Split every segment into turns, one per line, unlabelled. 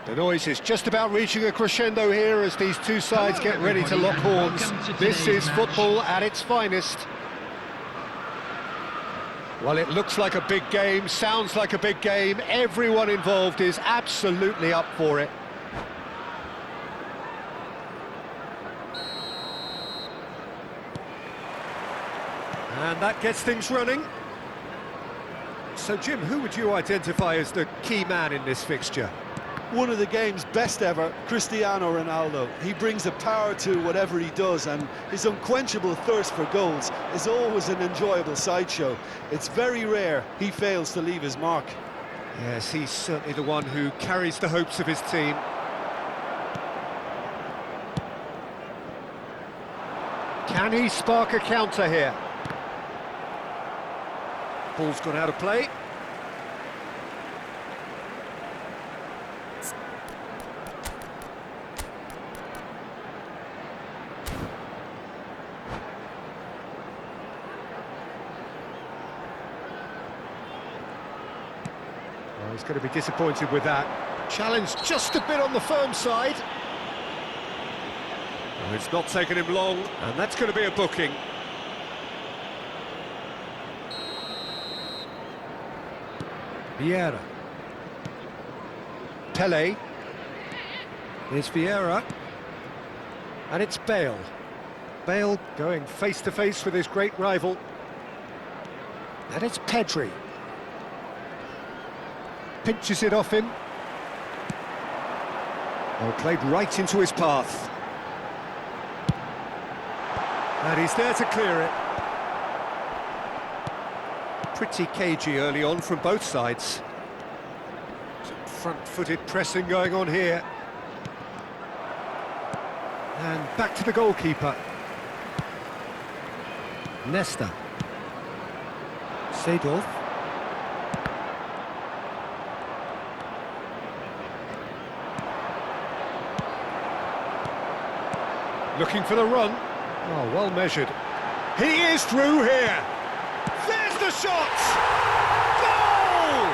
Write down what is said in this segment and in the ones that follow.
The noise is just about reaching a crescendo here as these two sides get ready to lock horns. This is football at its finest. Well, it looks like a big game, sounds like a big game. Everyone involved is absolutely up for it. And that gets things running. So, Jim, who would you identify as the key man in this fixture?
One of the game's best ever, Cristiano Ronaldo. He brings a power to whatever he does, and his unquenchable thirst for goals is always an enjoyable sideshow. It's very rare he fails to leave his mark.
Yes, he's certainly the one who carries the hopes of his team. Can he spark a counter here? Ball's gone out of play. Well, he's going to be disappointed with that. Challenge just a bit on the firm side. Well, it's not taken him long, and that's going to be a booking. Vieira. Pele. Here's Vieira. And it's Bale. Bale going face-to-face with his great rival. And it's Pedri. Pinches it off him. Oh, played right into his path. And he's there to clear it. Pretty cagey early on from both sides. Some front-footed pressing going on here. And back to the goalkeeper. Nesta. Seedorf. Looking for the run. Oh, well measured. He is through here. There's the shot! Goal!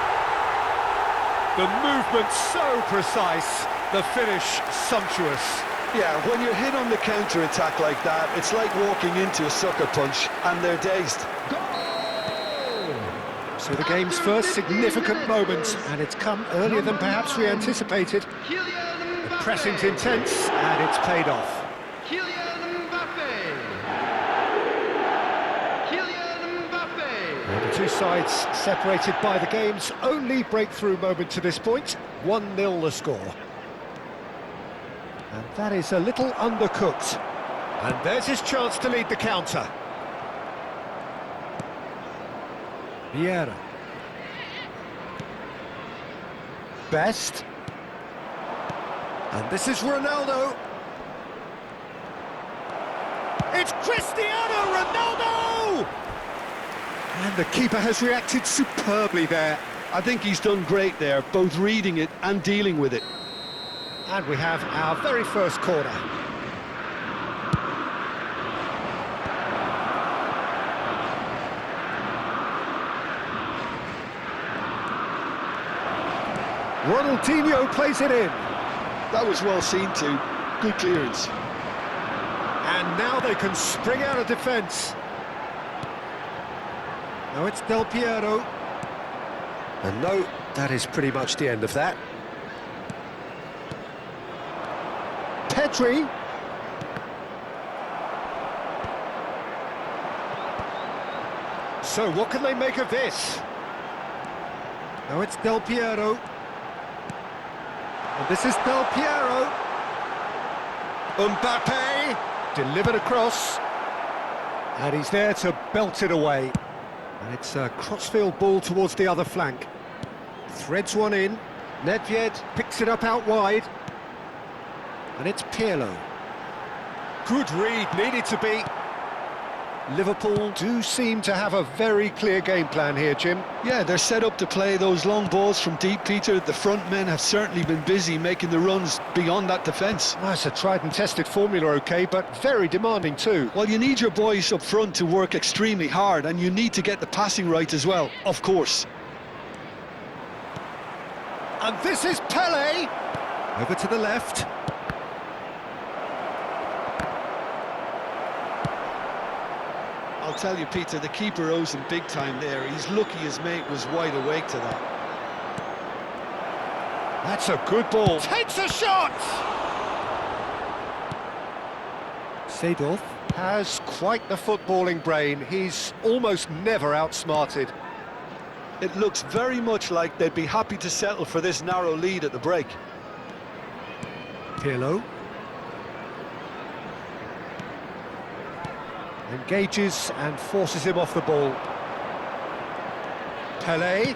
The movement so precise, the finish sumptuous.
Yeah, when you're hit on the counter-attack like that, it's like walking into a sucker punch, and they're dazed.
Goal! So the game's first significant moment, and it's come earlier than perhaps we anticipated. The pressing's intense, and it's paid off. The two sides separated by the game's only breakthrough moment to this point. 1-0 the score. And that is a little undercooked. And there's his chance to lead the counter. Vieira. Best. And this is Ronaldo. It's Cristiano Ronaldo! And the keeper has reacted superbly there.
I think he's done great there, both reading it and dealing with it.
And we have our very first corner. Ronaldinho plays it in.
That was well seen too. Good clearance.
And now they can spring out of defence. Now it's Del Piero. And no, that is pretty much the end of that. Pedri. So what can they make of this? Now it's Del Piero. And this is Del Piero. Mbappe delivered across. And he's there to belt it away. And it's a crossfield ball towards the other flank. Threads one in. Nedved picks it up out wide. And it's Pirlo. Good read, needed to be. Liverpool do seem to have a very clear game plan here, Jim.
Yeah, they're set up to play those long balls from deep, Peter. The front men have certainly been busy making the runs beyond that defence.
Well, it's a tried and tested formula, OK, but very demanding too.
Well, you need your boys up front to work extremely hard, and you need to get the passing right as well, of course.
And this is Pele. Over to the left.
I'll tell you, Peter, the keeper owes him big time there. He's lucky his mate was wide awake to that.
That's a good ball. Takes a shot! Seedorf has quite the footballing brain. He's almost never outsmarted.
It looks very much like they'd be happy to settle for this narrow lead at the break.
Pirlo. Engages and forces him off the ball. Pelé.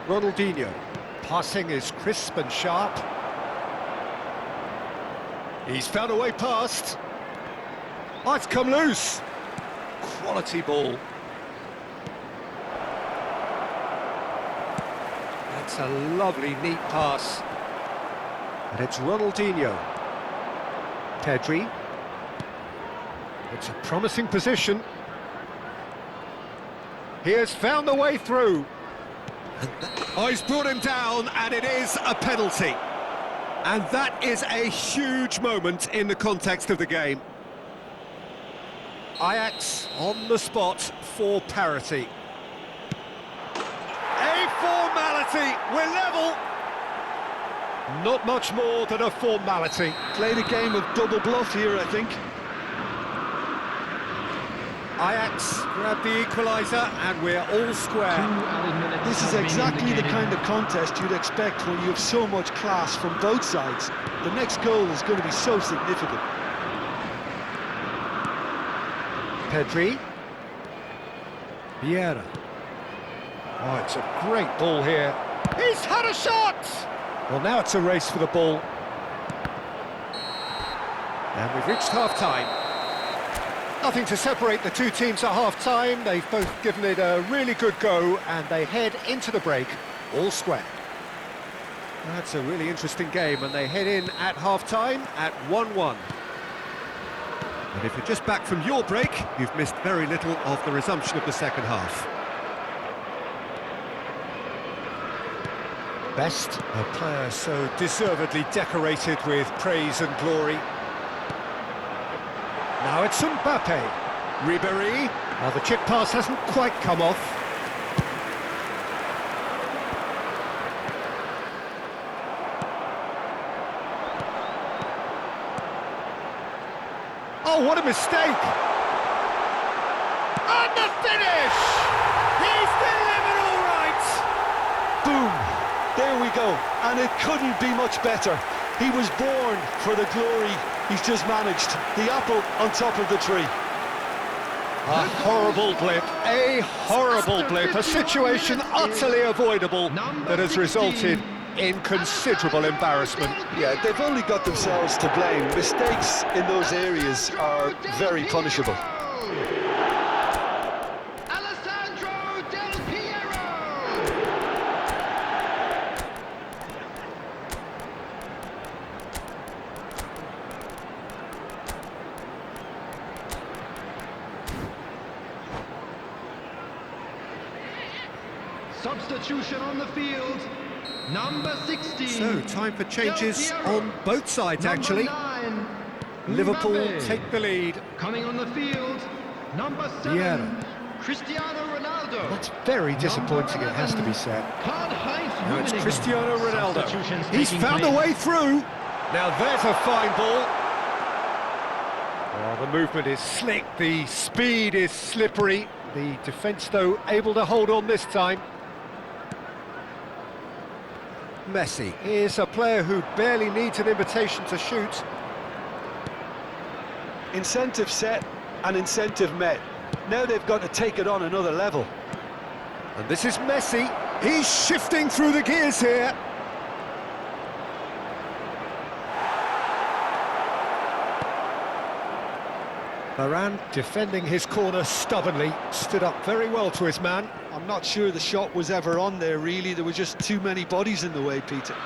Ronaldinho. Passing is crisp and sharp. He's found a way past. Oh, it's come loose. Quality ball. That's a lovely, neat pass. And it's Ronaldinho. Pedri. It's a promising position. He has found the way through. Oh, he's brought him down, and it is a penalty. And that is a huge moment in the context of the game. Ajax on the spot for parity. A formality, we're level. Not much more than a formality.
Played a game of double bluff here, I think.
Ajax grab the equaliser, and we're all square.
This is exactly the kind of contest you'd expect when you have so much class from both sides. The next goal is going to be so significant.
Pedri. Vieira. Oh, it's a great ball here. He's had a shot! Well, now it's a race for the ball. And we've reached half-time. Nothing to separate the two teams at half-time. They've both given it a really good go, and they head into the break all square. That's a really interesting game, and they head in at half-time at 1-1. And if you're just back from your break, you've missed very little of the resumption of the second half. Best, a player so deservedly decorated with praise and glory. Now it's Mbappe. Ribéry. Now the chip pass hasn't quite come off. Oh, what a mistake! And the finish! He's delivered all right!
Boom! There we go. And it couldn't be much better. He was born for the glory he's just managed. The apple on top of the tree.
A horrible blip, a horrible blip, a situation utterly avoidable that has resulted in considerable embarrassment.
Yeah, they've only got themselves to blame. Mistakes in those areas are very punishable.
Substitution on the field, number 16.
So, time for changes on both sides, actually.
9,
Liverpool
Mbappe.
take the lead.
Coming on the field, number 7,
Vieira.
Cristiano Ronaldo.
That's very disappointing, it has to be said. Now it's Cristiano Ronaldo. He's found a way through. Now there's a fine ball. Oh, the movement is slick, the speed is slippery. The defence, though, able to hold on this time. Messi is a player who barely needs an invitation to shoot.
Incentive set and incentive met. Now they've got to take it on another level.
And this is Messi. He's shifting through the gears here. Varane defending his corner stubbornly, stood up very well to his man.
I'm not sure the shot was ever on there, really. There were just too many bodies in the way, Peter.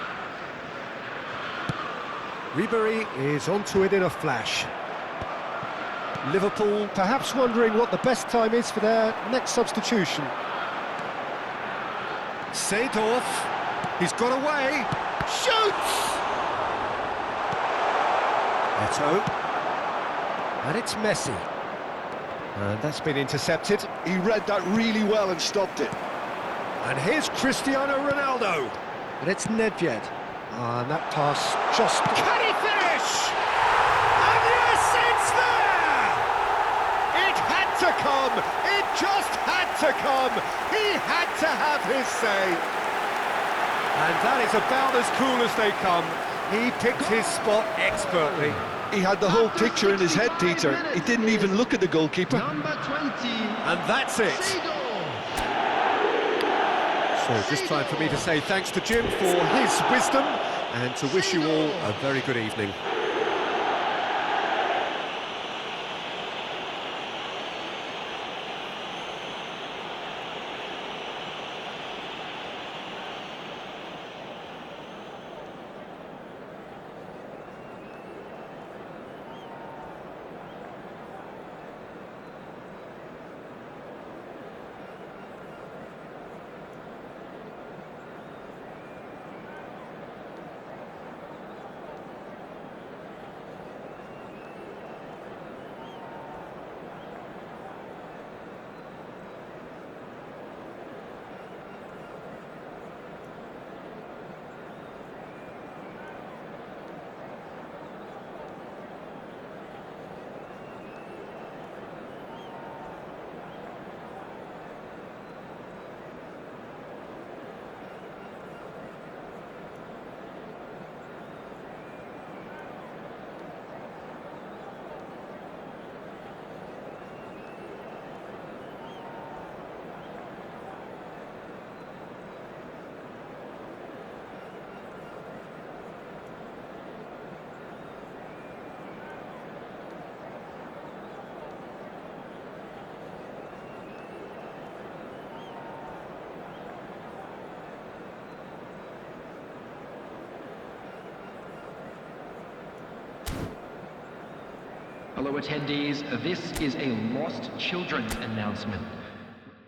Ribéry is onto it in a flash. Liverpool perhaps wondering what the best time is for their next substitution. Seedorf, he's got away, shoots! Eto'o. And it's Messi. And that's been intercepted.
He read that really well and stopped it.
And here's Cristiano Ronaldo. And it's Nedved. And that pass just... Can he finish? And yes, it's there! It had to come. It just had to come. He had to have his say. And that is about as cool as they come. He picked his spot expertly.
He had the whole picture in his head, Peter. He didn't even look at the goalkeeper.
Number 20.
And that's it. So just time for me to say thanks to Jim for his wisdom and to wish you all a very good evening.
Hello attendees, this is a lost children announcement.